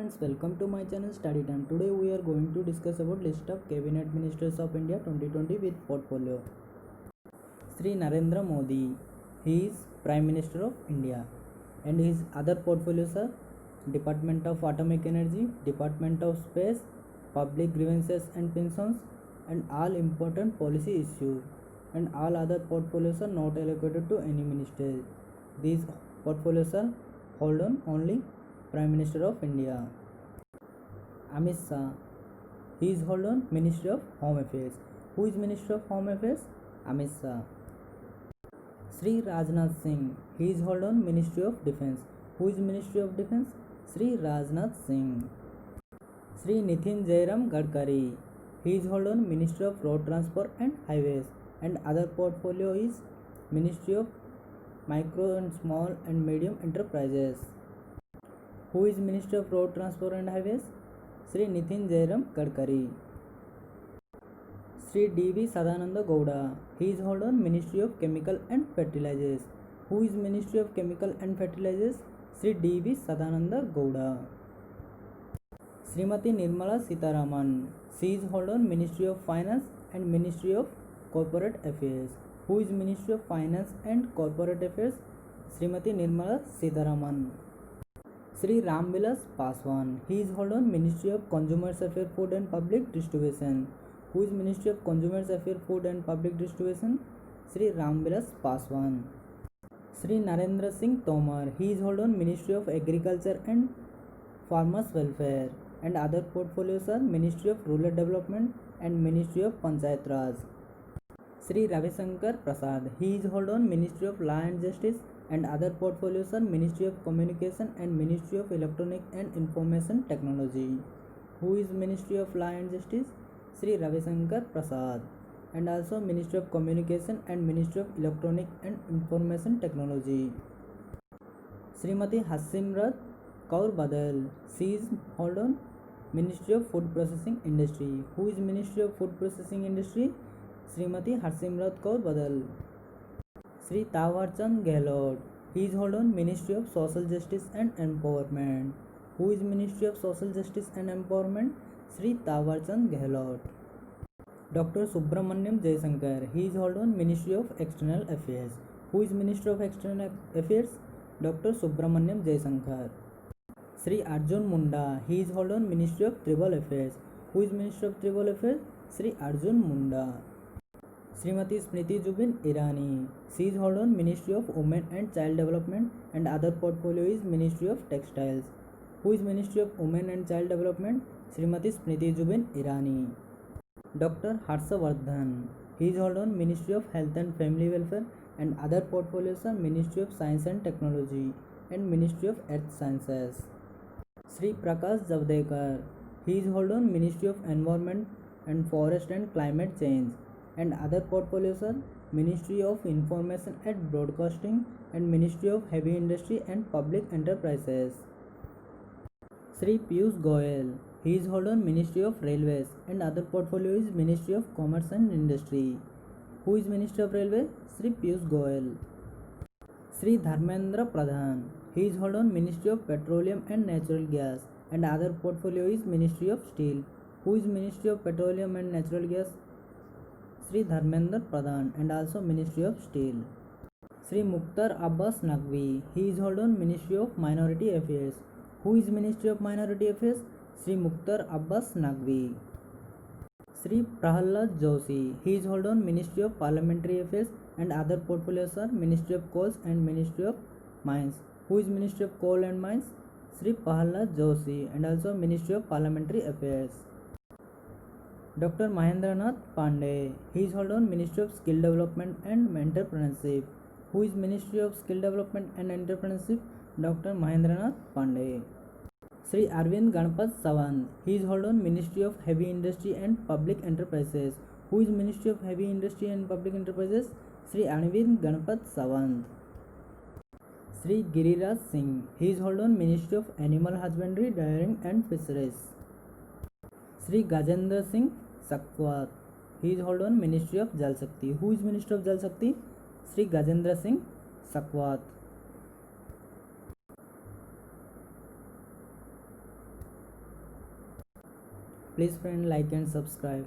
Friends, welcome to my channel Study Time. Today we are going to discuss about list of cabinet ministers of India 2020 with portfolio. Sri Narendra Modi, he is Prime Minister of India, and his other portfolios are Department of Atomic Energy, Department of Space, Public Grievances and Pensions, and all important policy issues. And all other portfolios are not allocated to any minister. These portfolios are held on only Prime Minister of India. Amit Shah, he is held on Ministry of Home Affairs. Who is Minister of Home Affairs? Amit Shah. Sri Rajnath Singh, he is held on Ministry of Defence. Who is Ministry of Defence? Sri Rajnath Singh. Sri Nitin Jairam Gadkari, he is held on Ministry of Road Transport and Highways, and other portfolio is Ministry of Micro and Small and Medium Enterprises. Who is Minister of Road Transport and Highways? Sri Nitin Jairam Gadkari. Sri D.V. Sadananda Gowda, he is held on Ministry of Chemical and Fertilizers. Who is Ministry of Chemical and Fertilizers? Sri D.V. Sadananda Gowda. Srimati Nirmala Sitharaman, she is held on Ministry of Finance and Ministry of Corporate Affairs. Who is Ministry of Finance and Corporate Affairs? Srimati Nirmala Sitharaman. Sri Ramvilas Paswan, he is held on Ministry of Consumers Affairs, Food and Public Distribution. Who is Ministry of Consumers Affairs, Food and Public Distribution? Sri Ramvilas Paswan. Sri Narendra Singh Tomar, he is held on Ministry of Agriculture and Farmers Welfare, and other portfolios are Ministry of Rural Development and Ministry of Panchayat Raj. Sri Ravi Shankar Prasad, he is held on Ministry of Law and Justice, and other portfolios are Ministry of Communication and Ministry of Electronic and Information Technology. Who is Ministry of Law and Justice? Sri Ravi Shankar Prasad, and also Ministry of Communication and Ministry of Electronic and Information Technology. Srimati Harsimrat Kaur Badal, she is held on Ministry of Food Processing Industry. Who is Ministry of Food Processing Industry? Srimati Harsimrat Kaur Badal. Sri Tawarchand Gehlot, he is held on Ministry of Social Justice and Empowerment. Who is Ministry of Social Justice and Empowerment? Sri Tawarchand Gehlot. Dr. Subramaniam Jaishankar, he is held on Ministry of External Affairs. Who is Minister of External Affairs? Dr. Subramaniam Jaishankar. Sri Arjun Munda, he is held on Ministry of Tribal Affairs. Who is Minister of Tribal Affairs? Sri Arjun Munda. Srimati Smriti Zubin Irani, she is held on Ministry of Women and Child Development, and other portfolio is Ministry of Textiles. Who is Ministry of Women and Child Development? Srimati Smriti Zubin Irani. Dr. Harshavardhan, he is held on Ministry of Health and Family Welfare, and other portfolios are Ministry of Science and Technology and Ministry of Earth Sciences. Sri Prakash Javadekar, he is held on Ministry of Environment and Forest and Climate Change, and other portfolios are Ministry of Information and Broadcasting and Ministry of Heavy Industry and Public Enterprises. Sri Piyush Goyal, he is held on Ministry of Railways, and other portfolio is Ministry of Commerce and Industry. Who is Minister of Railway? Sri Piyush Goyal. Sri Dharmendra Pradhan, he is held on Ministry of Petroleum and Natural Gas, and other portfolio is Ministry of Steel. Who is Ministry of Petroleum and Natural Gas? Sri Dharmendra Pradhan, and also Ministry of Steel. Sri Mukhtar Abbas Naqvi, he is held on Ministry of Minority Affairs. Who is Ministry of Minority Affairs? Sri Mukhtar Abbas Naqvi. Sri Prahalad Joshi, he is held on Ministry of Parliamentary Affairs, and other portfolios are Ministry of Coals and Ministry of Mines. Who is Ministry of Coal and Mines? Sri Prahalad Joshi, and also Ministry of Parliamentary Affairs. Dr. Mahendranath Pandey, he is held on Ministry of Skill Development and Entrepreneurship. Who is Ministry of Skill Development and Entrepreneurship? Dr. Mahendranath Pandey. Sri Arvind Ganapath Sawant, he is held on Ministry of Heavy Industry and Public Enterprises. Who is Ministry of Heavy Industry and Public Enterprises? Sri Arvind Ganapath Sawant. Sri Giriraj Singh, he is held on Ministry of Animal Husbandry, Dairying and Fisheries. Sri Gajendra Singh Sakwat, he is held on Ministry of Jal Shakti. Who is Minister of Jal Shakti? Sri Gajendra Singh Sakwat. Please friend, like and subscribe.